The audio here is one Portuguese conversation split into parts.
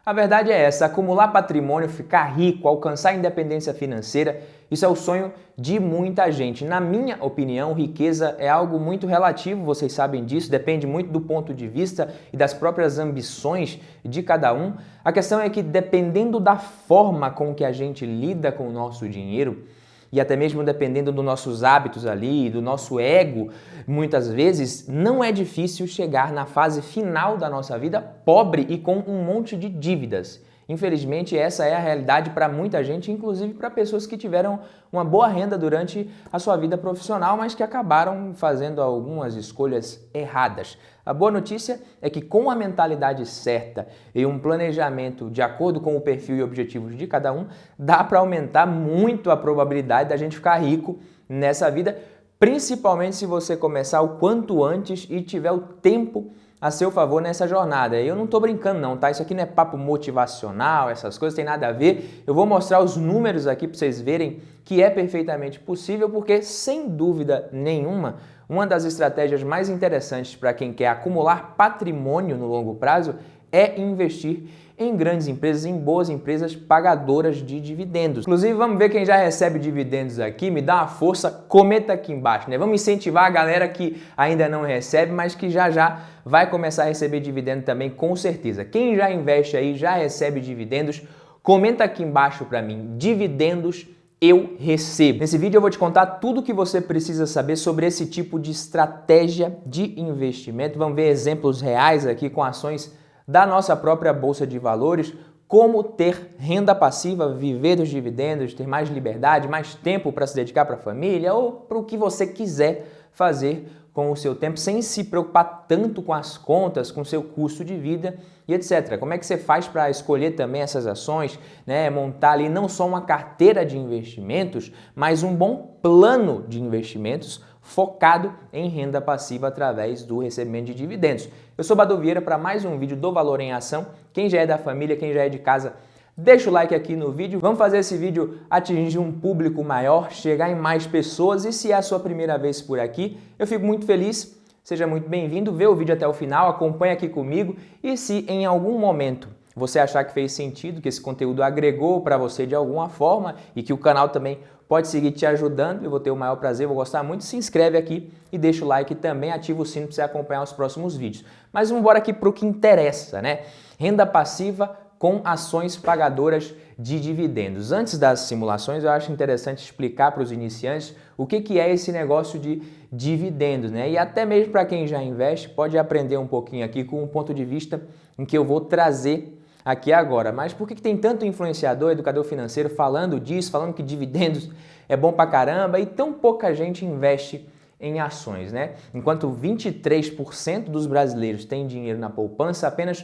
A verdade é essa, acumular patrimônio, ficar rico, alcançar a independência financeira, isso é o sonho de muita gente. Na minha opinião, riqueza é algo muito relativo, vocês sabem disso, depende muito do ponto de vista e das próprias ambições de cada um. A questão é que dependendo da forma com que a gente lida com o nosso dinheiro, e até mesmo dependendo dos nossos hábitos ali, do nosso ego, muitas vezes não é difícil chegar na fase final da nossa vida pobre e com um monte de dívidas. Infelizmente, essa é a realidade para muita gente, inclusive para pessoas que tiveram uma boa renda durante a sua vida profissional, mas que acabaram fazendo algumas escolhas erradas. A boa notícia é que com a mentalidade certa e um planejamento de acordo com o perfil e objetivos de cada um, dá para aumentar muito a probabilidade da gente ficar rico nessa vida, principalmente se você começar o quanto antes e tiver o tempo a seu favor nessa jornada. Eu não estou brincando não, tá? Isso aqui não é papo motivacional, essas coisas tem nada a ver. Eu vou mostrar os números aqui para vocês verem que é perfeitamente possível, porque sem dúvida nenhuma, uma das estratégias mais interessantes para quem quer acumular patrimônio no longo prazo é investir em grandes empresas, em boas empresas pagadoras de dividendos. Inclusive, vamos ver quem já recebe dividendos aqui, me dá uma força, comenta aqui embaixo, né? Vamos incentivar a galera que ainda não recebe, mas que já vai começar a receber dividendo também, com certeza. Quem já investe aí, já recebe dividendos, comenta aqui embaixo para mim, dividendos eu recebo. Nesse vídeo eu vou te contar tudo o que você precisa saber sobre esse tipo de estratégia de investimento. Vamos ver exemplos reais aqui com ações da nossa própria Bolsa de Valores, como ter renda passiva, viver dos dividendos, ter mais liberdade, mais tempo para se dedicar para a família ou para o que você quiser fazer com o seu tempo, sem se preocupar tanto com as contas, com o seu custo de vida e etc. Como é que você faz para escolher também essas ações, né? Montar ali não só uma carteira de investimentos, mas um bom plano de investimentos focado em renda passiva através do recebimento de dividendos. Eu sou Badu Vieira para mais um vídeo do Valor em Ação. Quem já é da família, quem já é de casa, deixa o like aqui no vídeo. Vamos fazer esse vídeo atingir um público maior, chegar em mais pessoas. E se é a sua primeira vez por aqui, eu fico muito feliz. Seja muito bem-vindo, vê o vídeo até o final, acompanha aqui comigo. E se em algum momento você achar que fez sentido, que esse conteúdo agregou para você de alguma forma e que o canal também pode seguir te ajudando, eu vou ter o maior prazer, vou gostar muito, se inscreve aqui e deixa o like e também ativa o sino para você acompanhar os próximos vídeos. Mas vamos embora aqui para o que interessa, né? Renda passiva com ações pagadoras de dividendos. Antes das simulações, eu acho interessante explicar para os iniciantes o que é esse negócio de dividendos, né? E até mesmo para quem já investe, pode aprender um pouquinho aqui com um ponto de vista em que eu vou trazer aqui agora. Mas por que tem tanto influenciador, educador financeiro falando disso, falando que dividendos é bom pra caramba e tão pouca gente investe em ações, né? Enquanto 23% dos brasileiros têm dinheiro na poupança, apenas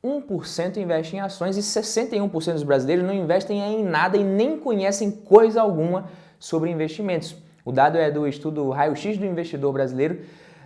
1% investe em ações e 61% dos brasileiros não investem em nada e nem conhecem coisa alguma sobre investimentos. O dado é do estudo Raio-X do Investidor Brasileiro,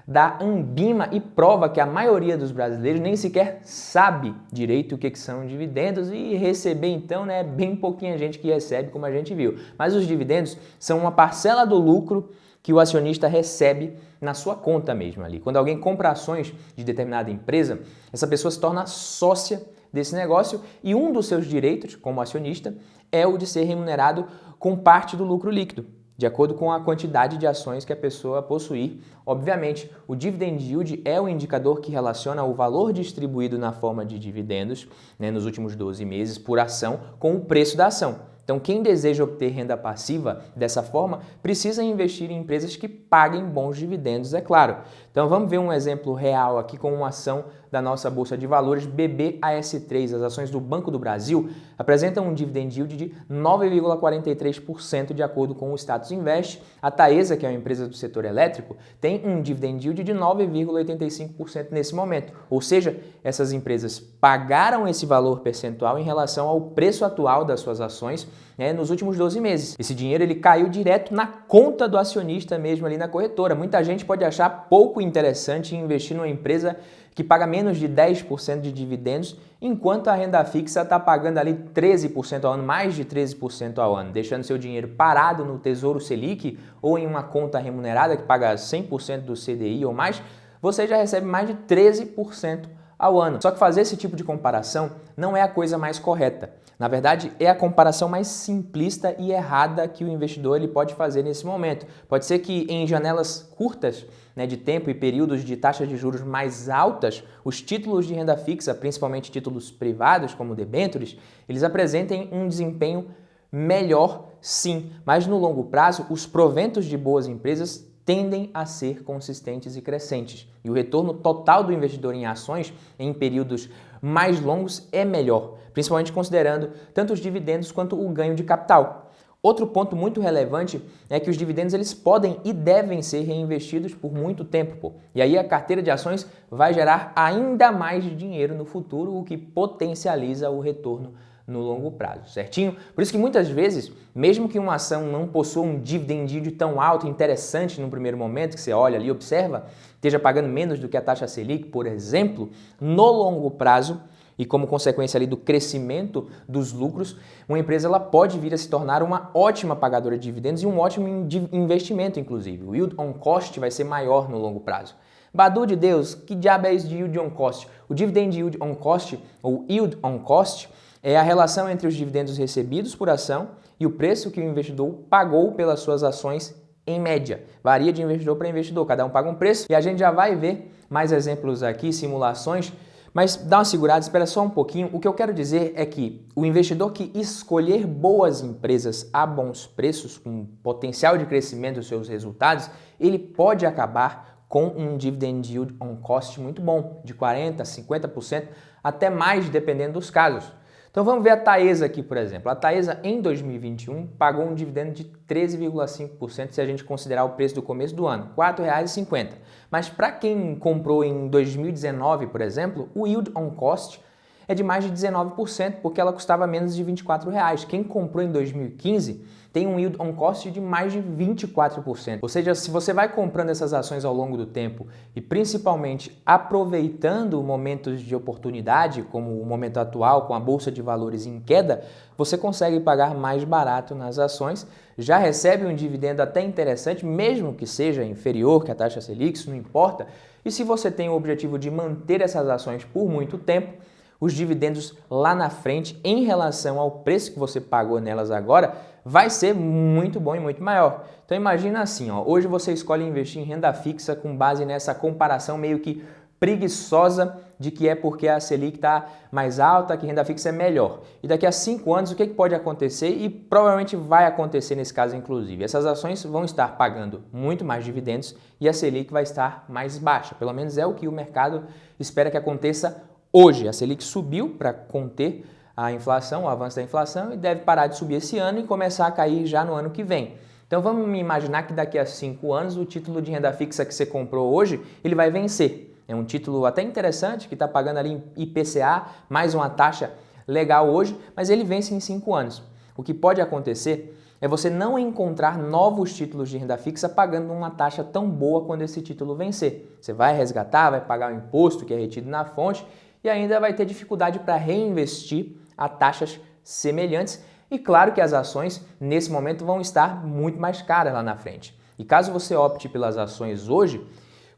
da Ambima, e prova que a maioria dos brasileiros nem sequer sabe direito o que são dividendos e receber então, né, bem pouquinha gente que recebe, como a gente viu. Mas os dividendos são uma parcela do lucro que o acionista recebe na sua conta mesmo ali. Quando alguém compra ações de determinada empresa, essa pessoa se torna sócia desse negócio e um dos seus direitos como acionista é o de ser remunerado com parte do lucro líquido, de acordo com a quantidade de ações que a pessoa possuir. Obviamente, o dividend yield é o indicador que relaciona o valor distribuído na forma de dividendos, né, nos últimos 12 meses por ação com o preço da ação. Então, quem deseja obter renda passiva dessa forma, precisa investir em empresas que paguem bons dividendos, é claro. Então, vamos ver um exemplo real aqui com uma ação da nossa Bolsa de Valores, BBAS3. As ações do Banco do Brasil apresentam um dividend yield de 9,43% de acordo com o Status Invest. A Taesa, que é uma empresa do setor elétrico, tem um dividend yield de 9,85% nesse momento. Ou seja, essas empresas pagaram esse valor percentual em relação ao preço atual das suas ações, né, nos últimos 12 meses. Esse dinheiro ele caiu direto na conta do acionista mesmo ali na corretora. Muita gente pode achar pouco interessante investir numa empresa que paga menos de 10% de dividendos, enquanto a renda fixa está pagando ali 13% ao ano, mais de 13% ao ano, deixando seu dinheiro parado no Tesouro Selic ou em uma conta remunerada que paga 100% do CDI ou mais, você já recebe mais de 13% ao ano. Só que fazer esse tipo de comparação não é a coisa mais correta. Na verdade, é a comparação mais simplista e errada que o investidor ele pode fazer nesse momento. Pode ser que em janelas curtas, né, de tempo e períodos de taxas de juros mais altas, os títulos de renda fixa, principalmente títulos privados como debêntures, eles apresentem um desempenho melhor sim, mas no longo prazo os proventos de boas empresas tendem a ser consistentes e crescentes. E o retorno total do investidor em ações em períodos mais longos é melhor, principalmente considerando tanto os dividendos quanto o ganho de capital. Outro ponto muito relevante é que os dividendos eles podem e devem ser reinvestidos por muito tempo. E aí a carteira de ações vai gerar ainda mais dinheiro no futuro, o que potencializa o retorno no longo prazo, certinho? Por isso que muitas vezes, mesmo que uma ação não possua um dividend yield tão alto e interessante no primeiro momento, que você olha ali e observa, esteja pagando menos do que a taxa Selic, por exemplo, no longo prazo, e como consequência ali do crescimento dos lucros, uma empresa ela pode vir a se tornar uma ótima pagadora de dividendos e um ótimo investimento, inclusive. O yield on cost vai ser maior no longo prazo. Badu de Deus, que diabo é isso de yield on cost? O dividend yield on cost, ou yield on cost, é a relação entre os dividendos recebidos por ação e o preço que o investidor pagou pelas suas ações em média. Varia de investidor para investidor, cada um paga um preço e a gente já vai ver mais exemplos aqui, simulações, mas dá uma segurada, espera só um pouquinho. O que eu quero dizer é que o investidor que escolher boas empresas a bons preços, com potencial de crescimento dos seus resultados, ele pode acabar com um dividend yield on cost muito bom, de 40%, 50%, até mais, dependendo dos casos. Então vamos ver a Taesa aqui, por exemplo. A Taesa em 2021 pagou um dividendo de 13,5% se a gente considerar o preço do começo do ano, R$ 4,50. Mas para quem comprou em 2019, por exemplo, o yield on cost é de mais de 19%, porque ela custava menos de R$ 24. Quem comprou em 2015 tem um yield on cost de mais de 24%. Ou seja, se você vai comprando essas ações ao longo do tempo e principalmente aproveitando momentos de oportunidade, como o momento atual com a bolsa de valores em queda, você consegue pagar mais barato nas ações, já recebe um dividendo até interessante, mesmo que seja inferior que a taxa Selic, isso não importa. E se você tem o objetivo de manter essas ações por muito tempo, os dividendos lá na frente, em relação ao preço que você pagou nelas agora, vai ser muito bom e muito maior. Então imagina assim, ó, hoje você escolhe investir em renda fixa com base nessa comparação meio que preguiçosa de que é porque a Selic está mais alta, que renda fixa é melhor. E daqui a 5 anos o que pode acontecer e provavelmente vai acontecer nesse caso inclusive? Essas ações vão estar pagando muito mais dividendos e a Selic vai estar mais baixa. Pelo menos é o que o mercado espera que aconteça hoje. A Selic subiu para conter a inflação, o avanço da inflação, e deve parar de subir esse ano e começar a cair já no ano que vem. Então vamos imaginar que daqui a 5 anos o título de renda fixa que você comprou hoje, ele vai vencer. É um título até interessante que está pagando ali IPCA, mais uma taxa legal hoje, mas ele vence em 5 anos. O que pode acontecer é você não encontrar novos títulos de renda fixa pagando uma taxa tão boa quando esse título vencer. Você vai resgatar, vai pagar o imposto que é retido na fonte e ainda vai ter dificuldade para reinvestir a taxas semelhantes. E claro que as ações, nesse momento, vão estar muito mais caras lá na frente. E caso você opte pelas ações hoje,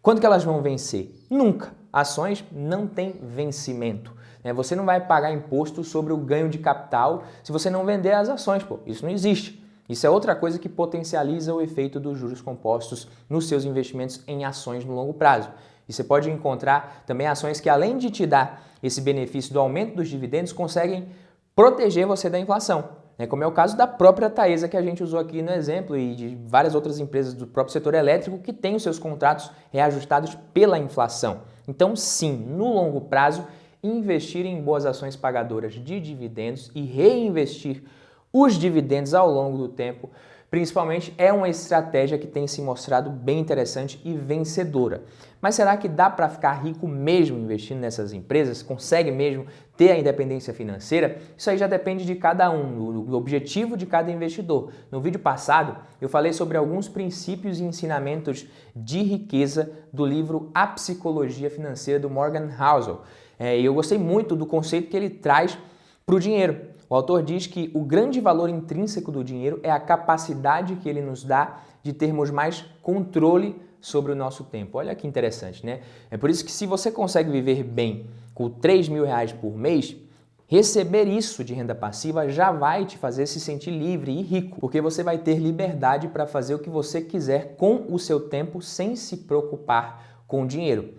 quando que elas vão vencer? Nunca. Ações não têm vencimento. Você não vai pagar imposto sobre o ganho de capital se você não vender as ações. Isso não existe. Isso é outra coisa que potencializa o efeito dos juros compostos nos seus investimentos em ações no longo prazo. E você pode encontrar também ações que, além de te dar esse benefício do aumento dos dividendos, conseguem proteger você da inflação, como é o caso da própria Taesa que a gente usou aqui no exemplo e de várias outras empresas do próprio setor elétrico que têm os seus contratos reajustados pela inflação. Então, sim, no longo prazo, investir em boas ações pagadoras de dividendos e reinvestir os dividendos ao longo do tempo, principalmente, é uma estratégia que tem se mostrado bem interessante e vencedora. Mas será que dá para ficar rico mesmo investindo nessas empresas? Consegue mesmo ter a independência financeira? Isso aí já depende de cada um, do objetivo de cada investidor. No vídeo passado, eu falei sobre alguns princípios e ensinamentos de riqueza do livro A Psicologia Financeira do Morgan Housel. E eu gostei muito do conceito que ele traz para o dinheiro. O autor diz que o grande valor intrínseco do dinheiro é a capacidade que ele nos dá de termos mais controle sobre o nosso tempo. Olha que interessante, né? É por isso que se você consegue viver bem com R$ 3.000 por mês, receber isso de renda passiva já vai te fazer se sentir livre e rico, porque você vai ter liberdade para fazer o que você quiser com o seu tempo sem se preocupar com o dinheiro.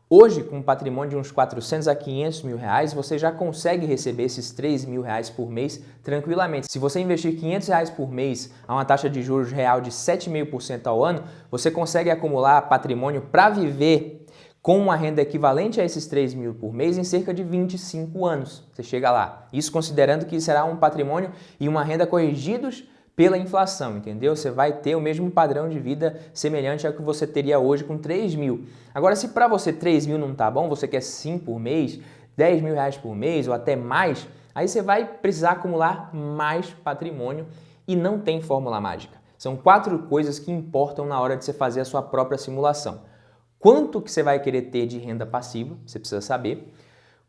Hoje, com um patrimônio de uns 400 a 500 mil reais, você já consegue receber esses R$ 3.000 por mês tranquilamente. Se você investir R$ 500 por mês a uma taxa de juros real de 7,5% ao ano, você consegue acumular patrimônio para viver com uma renda equivalente a esses 3.000 por mês em cerca de 25 anos. Você chega lá. Isso considerando que será um patrimônio e uma renda corrigidos pela inflação, entendeu? Você vai ter o mesmo padrão de vida semelhante ao que você teria hoje com 3.000. Agora, se para você 3.000 não tá bom, você quer 5 por mês, R$ 10.000 por mês ou até mais, aí você vai precisar acumular mais patrimônio e não tem fórmula mágica. São 4 coisas que importam na hora de você fazer a sua própria simulação. Quanto que você vai querer ter de renda passiva, você precisa saber.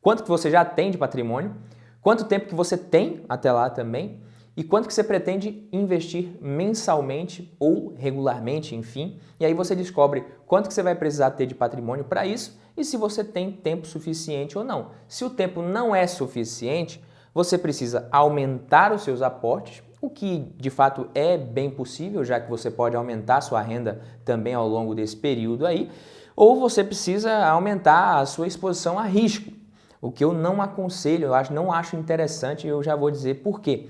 Quanto que você já tem de patrimônio, quanto tempo que você tem até lá também, e quanto que você pretende investir mensalmente ou regularmente, enfim. E aí você descobre quanto que você vai precisar ter de patrimônio para isso e se você tem tempo suficiente ou não. Se o tempo não é suficiente, você precisa aumentar os seus aportes, o que de fato é bem possível, já que você pode aumentar a sua renda também ao longo desse período aí, ou você precisa aumentar a sua exposição a risco, o que eu não aconselho, não acho interessante e eu já vou dizer por quê.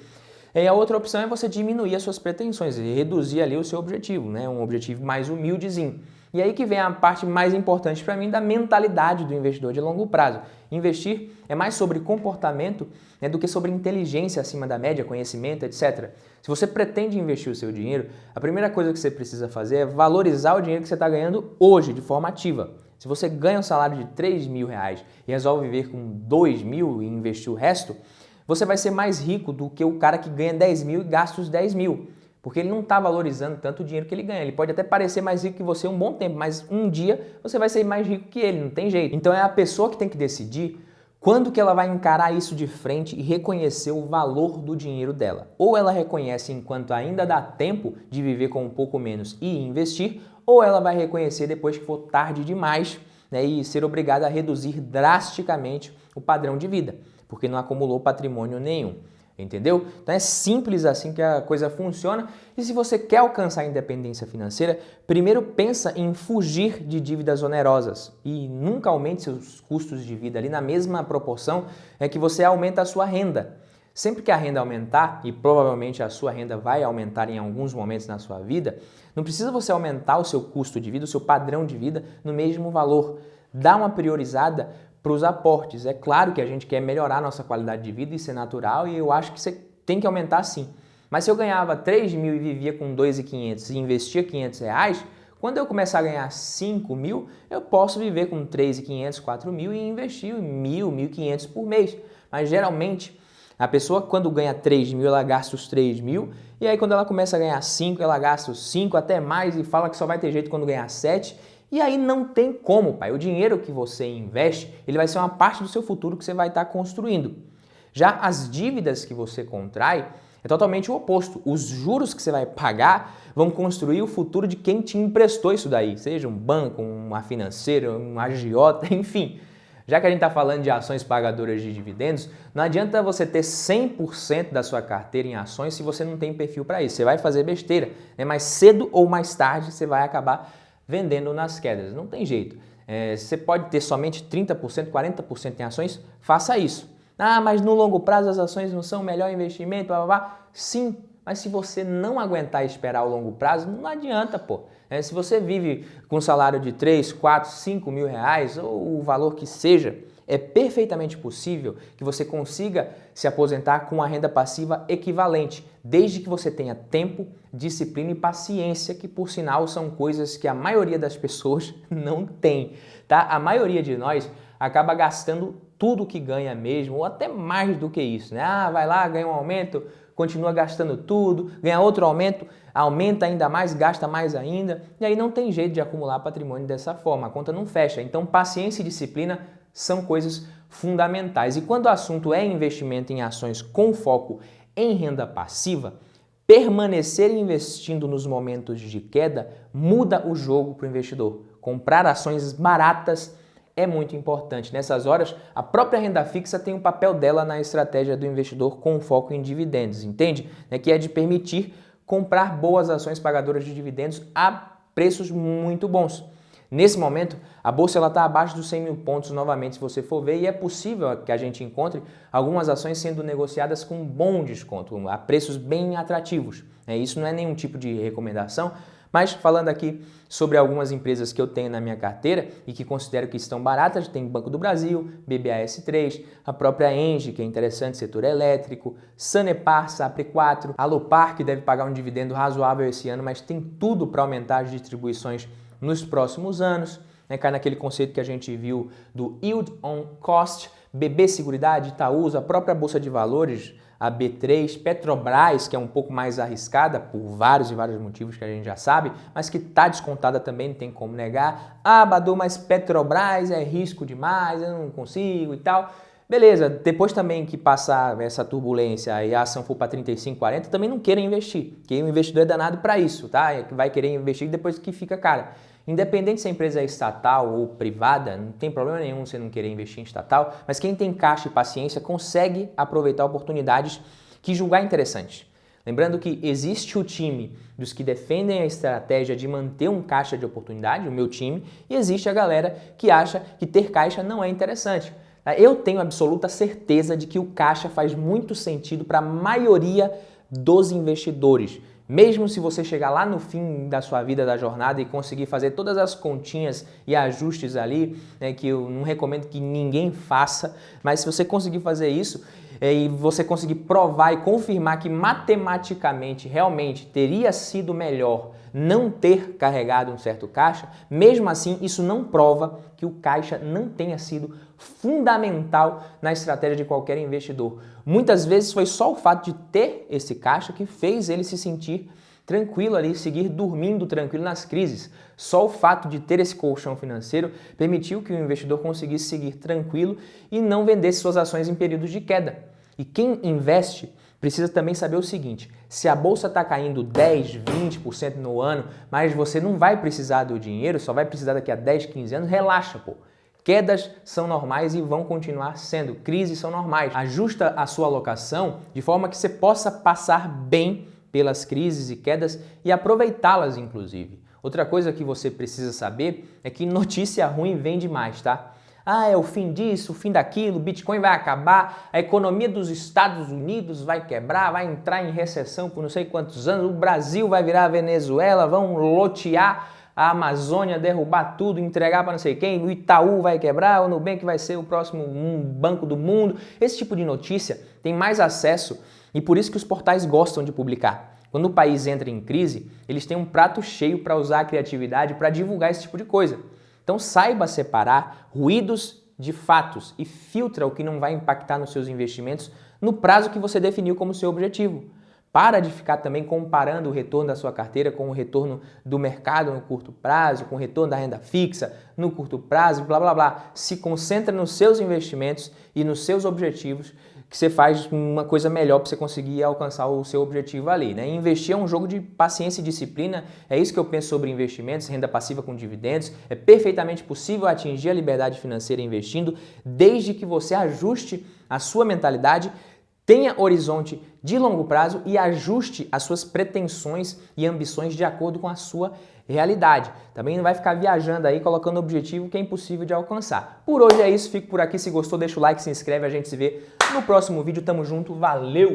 E a outra opção é você diminuir as suas pretensões e reduzir ali o seu objetivo, né? Um objetivo mais humildezinho. E aí que vem a parte mais importante para mim da mentalidade do investidor de longo prazo. Investir é mais sobre comportamento, né, do que sobre inteligência acima da média, conhecimento, etc. Se você pretende investir o seu dinheiro, a primeira coisa que você precisa fazer é valorizar o dinheiro que você está ganhando hoje, de forma ativa. Se você ganha um salário de R$ 3.000 e resolve viver com R$ 2.000 e investir o resto, você vai ser mais rico do que o cara que ganha 10.000 e gasta os 10.000, porque ele não está valorizando tanto o dinheiro que ele ganha. Ele pode até parecer mais rico que você um bom tempo, mas um dia você vai ser mais rico que ele, não tem jeito. Então é a pessoa que tem que decidir quando que ela vai encarar isso de frente e reconhecer o valor do dinheiro dela. Ou ela reconhece enquanto ainda dá tempo de viver com um pouco menos e investir, ou ela vai reconhecer depois que for tarde demais, né, e ser obrigada a reduzir drasticamente o padrão de vida, porque não acumulou patrimônio nenhum, entendeu? Então é simples assim que a coisa funciona. E se você quer alcançar a independência financeira, primeiro pensa em fugir de dívidas onerosas e nunca aumente seus custos de vida ali na mesma proporção que você aumenta a sua renda. Sempre que a renda aumentar, e provavelmente a sua renda vai aumentar em alguns momentos na sua vida, não precisa você aumentar o seu custo de vida, o seu padrão de vida no mesmo valor. Dá uma priorizada para os aportes. É claro que a gente quer melhorar a nossa qualidade de vida, isso é natural e eu acho que você tem que aumentar sim. Mas se eu ganhava 3.000 e vivia com 2.500 e investia R$ 500, quando eu começar a ganhar 5.000, eu posso viver com 3.500, 4.000 e investir 1.000, 1.500 por mês. Mas geralmente a pessoa quando ganha 3.000, ela gasta os 3.000 e aí quando ela começa a ganhar 5, ela gasta os 5 até mais e fala que só vai ter jeito quando ganhar 7. E aí não tem como, pai. O dinheiro que você investe, ele vai ser uma parte do seu futuro que você vai estar construindo. Já as dívidas que você contrai é totalmente o oposto. Os juros que você vai pagar vão construir o futuro de quem te emprestou isso daí, seja um banco, uma financeira, um agiota, enfim. Já que a gente está falando de ações pagadoras de dividendos, não adianta você ter 100% da sua carteira em ações se você não tem perfil para isso. Você vai fazer besteira, né? Mais cedo ou mais tarde você vai acabar vendendo nas quedas. Não tem jeito. Você pode ter somente 30%, 40% em ações, faça isso. Ah, mas no longo prazo as ações não são o melhor investimento, blá, blá, blá. Sim, mas se você não aguentar esperar o longo prazo, não adianta, pô. Se você vive com um salário de 3, 4, 5 mil reais, ou o valor que seja, é perfeitamente possível que você consiga se aposentar com uma renda passiva equivalente, desde que você tenha tempo, disciplina e paciência, que por sinal são coisas que a maioria das pessoas não tem, tá? A maioria de nós acaba gastando tudo que ganha mesmo, ou até mais do que isso, né? Ah, vai lá, ganha um aumento, continua gastando tudo, ganha outro aumento, aumenta ainda mais, gasta mais ainda, e aí não tem jeito de acumular patrimônio dessa forma, a conta não fecha. Então, paciência e disciplina são coisas fundamentais. E quando o assunto é investimento em ações com foco em renda passiva, permanecer investindo nos momentos de queda muda o jogo para o investidor. Comprar ações baratas é muito importante. Nessas horas, a própria renda fixa tem um papel dela na estratégia do investidor com foco em dividendos, entende? Que é de permitir comprar boas ações pagadoras de dividendos a preços muito bons. Nesse momento, a bolsa está abaixo dos 100 mil pontos novamente, se você for ver, e é possível que a gente encontre algumas ações sendo negociadas com bom desconto, a preços bem atrativos. Isso não é nenhum tipo de recomendação, mas falando aqui sobre algumas empresas que eu tenho na minha carteira e que considero que estão baratas, tem Banco do Brasil, BBAS3, a própria Engie, que é interessante, setor elétrico, Sanepar, Sapre4, Alupar, que deve pagar um dividendo razoável esse ano, mas tem tudo para aumentar as distribuições nos próximos anos, cai naquele conceito que a gente viu do Yield on Cost, BB Seguridade, Itaúsa, a própria Bolsa de Valores, a B3, Petrobras, que é um pouco mais arriscada por vários e vários motivos que a gente já sabe, mas que está descontada também, não tem como negar. Ah, Badu, mas Petrobras é risco demais, eu não consigo e tal. Beleza, depois também que passar essa turbulência e a ação for para 35, 40, também não queira investir, porque o investidor é danado para isso, tá? Vai querer investir depois que fica cara. Independente se a empresa é estatal ou privada, não tem problema nenhum você não querer investir em estatal, mas quem tem caixa e paciência consegue aproveitar oportunidades que julgar interessantes. Lembrando que existe o time dos que defendem a estratégia de manter um caixa de oportunidade, o meu time, e existe a galera que acha que ter caixa não é interessante. Eu tenho absoluta certeza de que o caixa faz muito sentido para a maioria dos investidores. Mesmo se você chegar lá no fim da sua vida, da jornada e conseguir fazer todas as continhas e ajustes ali, que eu não recomendo que ninguém faça, mas se você conseguir fazer isso e você conseguir provar e confirmar que matematicamente realmente teria sido melhor não ter carregado um certo caixa, mesmo assim isso não prova que o caixa não tenha sido fundamental na estratégia de qualquer investidor. Muitas vezes foi só o fato de ter esse caixa que fez ele se sentir tranquilo ali, seguir dormindo tranquilo nas crises. Só o fato de ter esse colchão financeiro permitiu que o investidor conseguisse seguir tranquilo e não vendesse suas ações em períodos de queda. E quem investe precisa também saber o seguinte: se a bolsa está caindo 10, 20% no ano, mas você não vai precisar do dinheiro, só vai precisar daqui a 10, 15 anos, relaxa, pô. Quedas são normais e vão continuar sendo, crises são normais. Ajusta a sua alocação de forma que você possa passar bem pelas crises e quedas e aproveitá-las, inclusive. Outra coisa que você precisa saber é que notícia ruim vende mais, tá? Ah, é o fim disso, o fim daquilo, o Bitcoin vai acabar, a economia dos Estados Unidos vai quebrar, vai entrar em recessão por não sei quantos anos, o Brasil vai virar a Venezuela, vão lotear a Amazônia, derrubar tudo, entregar para não sei quem, o Itaú vai quebrar, o Nubank vai ser o próximo banco do mundo. Esse tipo de notícia tem mais acesso e por isso que os portais gostam de publicar. Quando o país entra em crise, eles têm um prato cheio para usar a criatividade para divulgar esse tipo de coisa. Então saiba separar ruídos de fatos e filtra o que não vai impactar nos seus investimentos no prazo que você definiu como seu objetivo. Para de ficar também comparando o retorno da sua carteira com o retorno do mercado no curto prazo, com o retorno da renda fixa no curto prazo, blá blá blá. Se concentra nos seus investimentos e nos seus objetivos, que você faz uma coisa melhor para você conseguir alcançar o seu objetivo ali, Investir é um jogo de paciência e disciplina, é isso que eu penso sobre investimentos, renda passiva com dividendos. É perfeitamente possível atingir a liberdade financeira investindo, desde que você ajuste a sua mentalidade, tenha horizonte de longo prazo e ajuste as suas pretensões e ambições de acordo com a sua realidade. Também não vai ficar viajando aí colocando objetivo que é impossível de alcançar. Por hoje é isso, fico por aqui. Se gostou, deixa o like, se inscreve, a gente se vê no próximo vídeo. Tamo junto, valeu!